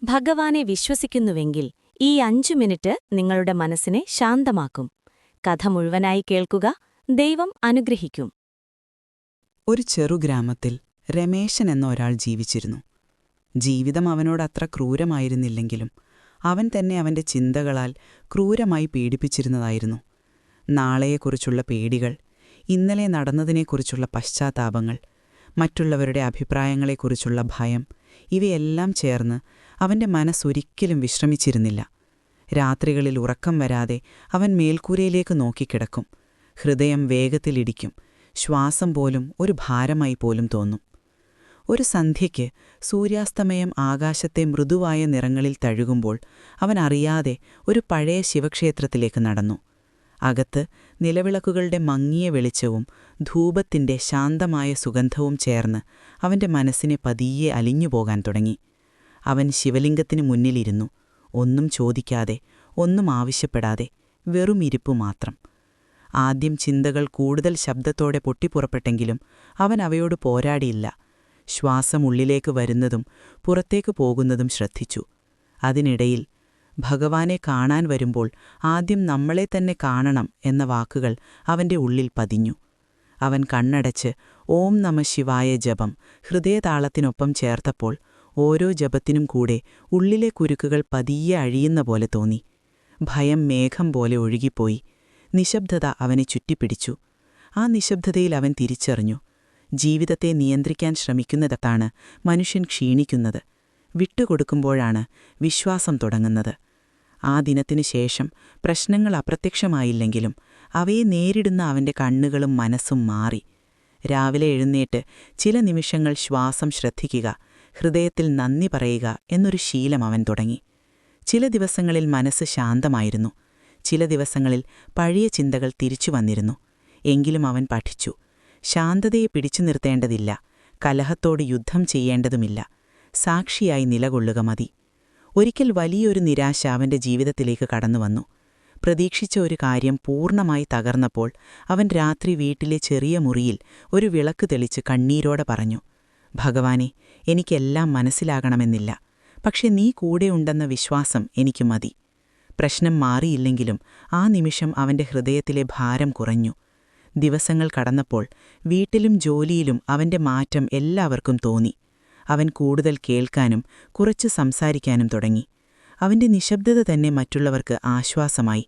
ഭഗവാനെ വിശ്വസിക്കുന്നുവെങ്കിൽ ഈ 5 മിനിറ്റ് നിങ്ങളുടെ മനസ്സിനെ ശാന്തമാക്കും. കഥ മുഴുവനായി കേൾക്കുക. ദൈവം അനുഗ്രഹിക്കും. ഒരു ചെറുഗ്രാമത്തിൽ രമേശൻ എന്ന ഒരാൾ ജീവിച്ചിരുന്നു. ജീവിതം അവനോടത്ര ക്രൂരമായിരുന്നില്ലെങ്കിലും അവൻ തന്നെ അവന്റെ ചിന്തകളാൽ ക്രൂരമായി പീഡിപ്പിച്ചിരുന്നതായിരുന്നു. നാളെയെക്കുറിച്ചുള്ള പേടികൾ, ഇന്നലെ നടന്നതിനെക്കുറിച്ചുള്ള പശ്ചാത്താപങ്ങൾ, മറ്റുള്ളവരുടെ അഭിപ്രായങ്ങളെക്കുറിച്ചുള്ള ഭയം, ഇവയെല്ലാം ചേർന്ന് അവന്റെ മനസ്സൊരിക്കലും വിശ്രമിച്ചിരുന്നില്ല. രാത്രികളിൽ ഉറക്കം വരാതെ അവൻ മേൽക്കൂരയിലേക്ക് നോക്കിക്കിടക്കും. ഹൃദയം വേഗത്തിലിടിക്കും. ശ്വാസം പോലും ഒരു ഭാരമായി പോലും തോന്നും. ഒരു സന്ധ്യയ്ക്ക് സൂര്യാസ്തമയം ആകാശത്തെ മൃദുവായ നിറങ്ങളിൽ തഴുകുമ്പോൾ അവൻ അറിയാതെ ഒരു പഴയ ശിവക്ഷേത്രത്തിലേക്ക് നടന്നു. അകത്ത് നിലവിളക്കുകളുടെ മങ്ങിയ വെളിച്ചവും ധൂപത്തിന്റെ ശാന്തമായ സുഗന്ധവും ചേർന്ന് അവന്റെ മനസ്സിനെ പതിയെ അലിഞ്ഞുപോകാൻ തുടങ്ങി. അവൻ ശിവലിംഗത്തിനു മുന്നിലിരുന്നു. ഒന്നും ചോദിക്കാതെ, ഒന്നും ആവശ്യപ്പെടാതെ, വെറും ഇരിപ്പു മാത്രം. ആദ്യം ചിന്തകൾ കൂടുതൽ ശബ്ദത്തോടെ പൊട്ടിപ്പുറപ്പെട്ടെങ്കിലും അവൻ അവയോട് പോരാടിയില്ല. ശ്വാസം ഉള്ളിലേക്ക് വരുന്നതും പുറത്തേക്ക് പോകുന്നതും ശ്രദ്ധിച്ചു. അതിനിടയിൽ ഭഗവാനെ കാണാൻ വരുമ്പോൾ ആദ്യം നമ്മളെ തന്നെ കാണണം എന്ന വാക്കുകൾ അവന്റെ ഉള്ളിൽ പതിഞ്ഞു. അവൻ കണ്ണടച്ച് ഓം നമഃ ശിവായ ജപം ഹൃദയതാളത്തിനൊപ്പം ചേർത്തപ്പോൾ ഓരോ ജപത്തിനും കൂടെ ഉള്ളിലെ കുരുക്കുകൾ പതിയെ അഴിയുന്ന പോലെ തോന്നി. ഭയം മേഘം പോലെ ഒഴുകിപ്പോയി. നിശബ്ദത അവനെ ചുറ്റിപ്പിടിച്ചു. ആ നിശബ്ദതയിൽ അവൻ തിരിച്ചറിഞ്ഞു, ജീവിതത്തെ നിയന്ത്രിക്കാൻ ശ്രമിക്കുന്നതാണ് മനുഷ്യൻ ക്ഷീണിക്കുന്നത്. വിട്ടുകൊടുക്കുമ്പോഴാണ് വിശ്വാസം തുടങ്ങുന്നത്. ആ ദിനത്തിനു ശേഷം പ്രശ്നങ്ങൾ അപ്രത്യക്ഷമായില്ലെങ്കിലും അവയെ നേരിടുന്ന അവന്റെ കണ്ണുകളും മനസ്സും മാറി. രാവിലെ എഴുന്നേറ്റ് ചില നിമിഷങ്ങൾ ശ്വാസം ശ്രദ്ധിക്കുക, ഹൃദയത്തിൽ നന്ദി പറയുക എന്നൊരു ശീലം അവൻ തുടങ്ങി. ചില ദിവസങ്ങളിൽ മനസ്സ് ശാന്തമായിരുന്നു. ചില ദിവസങ്ങളിൽ പഴയ ചിന്തകൾ തിരിച്ചു വന്നിരുന്നു. എങ്കിലും അവൻ പഠിച്ചു, ശാന്തതയെ പിടിച്ചു നിർത്തേണ്ടതില്ല, കലഹത്തോട് യുദ്ധം ചെയ്യേണ്ടതുമില്ല, സാക്ഷിയായി നിലകൊള്ളുക മതി. ഒരിക്കൽ വലിയൊരു നിരാശ അവന്റെ ജീവിതത്തിലേക്ക് കടന്നുവന്നു. പ്രതീക്ഷിച്ച ഒരു കാര്യം പൂർണ്ണമായി തകർന്നപ്പോൾ അവൻ രാത്രി വീട്ടിലെ ചെറിയ മുറിയിൽ ഒരു വിളക്ക് തെളിച്ച് കണ്ണീരോടെ പറഞ്ഞു, ഭഗവാനെ, എനിക്കെല്ലാം മനസ്സിലാകണമെന്നില്ല, പക്ഷെ നീ കൂടെയുണ്ടെന്ന വിശ്വാസം എനിക്ക് മതി. പ്രശ്നം മാറിയില്ലെങ്കിലും ആ നിമിഷം അവന്റെ ഹൃദയത്തിലെ ഭാരം കുറഞ്ഞു. ദിവസങ്ങൾ കടന്നപ്പോൾ വീട്ടിലും ജോലിയിലും അവന്റെ മാറ്റം എല്ലാവർക്കും തോന്നി. അവൻ കൂടുതൽ കേൾക്കാനും കുറച്ച് സംസാരിക്കാനും തുടങ്ങി. അവന്റെ നിശബ്ദത തന്നെ മറ്റുള്ളവർക്ക് ആശ്വാസമായി.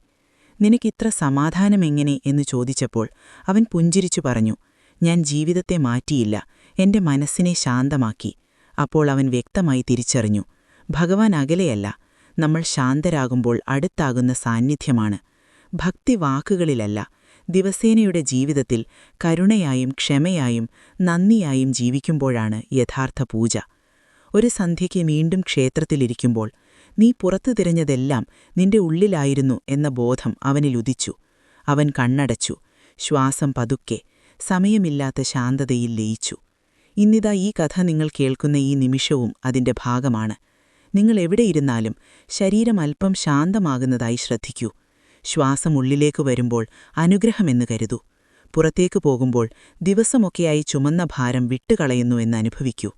നിനക്കിത്ര സമാധാനമെങ്ങനെ എന്ന് ചോദിച്ചപ്പോൾ അവൻ പുഞ്ചിരിച്ചു പറഞ്ഞു, ഞാൻ ജീവിതത്തെ മാറ്റിയില്ല, എന്റെ മനസ്സിനെ ശാന്തമാക്കി. അപ്പോൾ അവൻ വ്യക്തമായി തിരിച്ചറിഞ്ഞു, ഭഗവാൻ അകലെയല്ല, നമ്മൾ ശാന്തരാകുമ്പോൾ അടുത്താകുന്ന സാന്നിധ്യമാണ്. ഭക്തി വാക്കുകളിലല്ല, ദിവസേനയുടെ ജീവിതത്തിൽ കരുണയായും ക്ഷമയായും നന്ദിയായും ജീവിക്കുമ്പോഴാണ് യഥാർത്ഥ പൂജ. ഒരു സന്ധ്യയ്ക്ക് വീണ്ടും ക്ഷേത്രത്തിലിരിക്കുമ്പോൾ നീ പുറത്തു തിരഞ്ഞതെല്ലാം നിന്റെ ഉള്ളിലായിരുന്നു എന്ന ബോധം അവനിൽ ഉദിച്ചു. അവൻ കണ്ണടച്ചു. ശ്വാസം പതുക്കെ, സമയമില്ലാത്ത ശാന്തതയിൽ ലയിച്ചു. ഇന്നിതാ ഈ കഥ നിങ്ങൾ കേൾക്കുന്ന ഈ നിമിഷവും അതിന്റെ ഭാഗമാണ്. നിങ്ങൾ എവിടെയിരുന്നാലും ശരീരം അല്പം ശാന്തമാകുന്നതായി ശ്രദ്ധിക്കൂ. ശ്വാസം ഉള്ളിലേക്ക് വരുമ്പോൾ അനുഗ്രഹമെന്ന് കരുതൂ. പുറത്തേക്ക് പോകുമ്പോൾ ദിവസമൊക്കെയായി ചുമന്ന ഭാരം വിട്ടുകളയുന്നു എന്ന് അനുഭവിക്കൂ.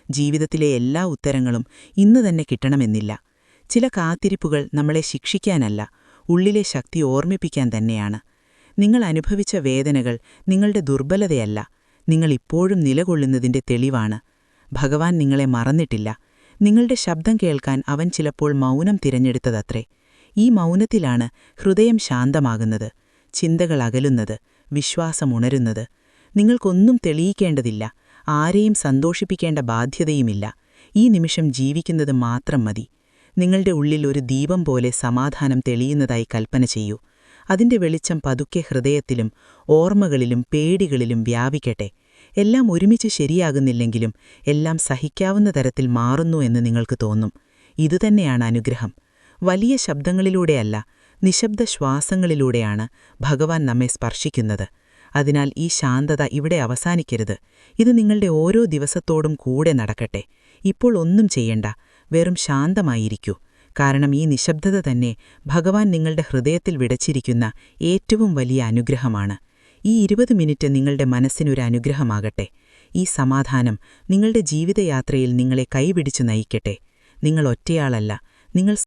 ജീവിതത്തിലെ എല്ലാ ഉത്തരങ്ങളും ഇന്ന് തന്നെ കിട്ടണമെന്നില്ല. ചില കാത്തിരിപ്പുകൾ നമ്മളെ ശിക്ഷിക്കാനല്ല, ഉള്ളിലെ ശക്തി ഓർമ്മിപ്പിക്കാൻ തന്നെയാണ്. നിങ്ങൾ അനുഭവിച്ച വേദനകൾ നിങ്ങളുടെ ദുർബലതയല്ല, നിങ്ങൾ ഇപ്പോഴും നിലകൊള്ളുന്നതിന്റെ തെളിവാണ്. ഭഗവാൻ നിങ്ങളെ മറന്നിട്ടില്ല. നിങ്ങളുടെ ശബ്ദം കേൾക്കാൻ അവൻ ചിലപ്പോൾ മൗനം തിരഞ്ഞെടുത്തതത്രേ. ഈ മൗനത്തിലാണ് ഹൃദയം ശാന്തമാകുന്നത്, ചിന്തകൾ അകലുന്നത്, വിശ്വാസം ഉണരുന്നത്. നിങ്ങൾക്കൊന്നും തെളിയിക്കേണ്ടതില്ല, ആരെയും സന്തോഷിപ്പിക്കേണ്ട ബാധ്യതയുമില്ല. ഈ നിമിഷം ജീവിക്കുന്നത് മാത്രം മതി. നിങ്ങളുടെ ഉള്ളിൽ ഒരു ദീപം പോലെ സമാധാനം തെളിയുന്നതായി കൽപ്പന ചെയ്യൂ. അതിന്റെ വെളിച്ചം പതുക്കെ ഹൃദയത്തിലും ഓർമ്മകളിലും പേടികളിലും വ്യാപിക്കട്ടെ. എല്ലാം ഒരുമിച്ച് ശരിയാകുന്നില്ലെങ്കിലും എല്ലാം സഹിക്കാവുന്ന തരത്തിൽ മാറുന്നു എന്ന് നിങ്ങൾക്ക് തോന്നും. ഇതുതന്നെയാണ് അനുഗ്രഹം. വലിയ ശബ്ദങ്ങളിലൂടെയല്ല, നിശബ്ദ ശ്വാസങ്ങളിലൂടെയാണ് ഭഗവാൻ നമ്മെ സ്പർശിക്കുന്നത്. അതിനാൽ ഈ ശാന്തത ഇവിടെ അവസാനിക്കരുത്. ഇത് നിങ്ങളുടെ ഓരോ ദിവസത്തോടും കൂടെ നടക്കട്ടെ. ഇപ്പോൾ ഒന്നും ചെയ്യണ്ട, വെറും ശാന്തമായിരിക്കൂ. കാരണം ഈ നിശബ്ദത തന്നെ ഭഗവാൻ നിങ്ങളുടെ ഹൃദയത്തിൽ വിടച്ചിരിക്കുന്ന ഏറ്റവും വലിയ അനുഗ്രഹമാണ്. ഈ 20 മിനിറ്റ് നിങ്ങളുടെ മനസ്സിനൊരു അനുഗ്രഹമാകട്ടെ. ഈ സമാധാനം നിങ്ങളുടെ ജീവിതയാത്രയിൽ നിങ്ങളെ കൈപിടിച്ചു നയിക്കട്ടെ. നിങ്ങൾ ഒറ്റയാളല്ല, നിങ്ങൾ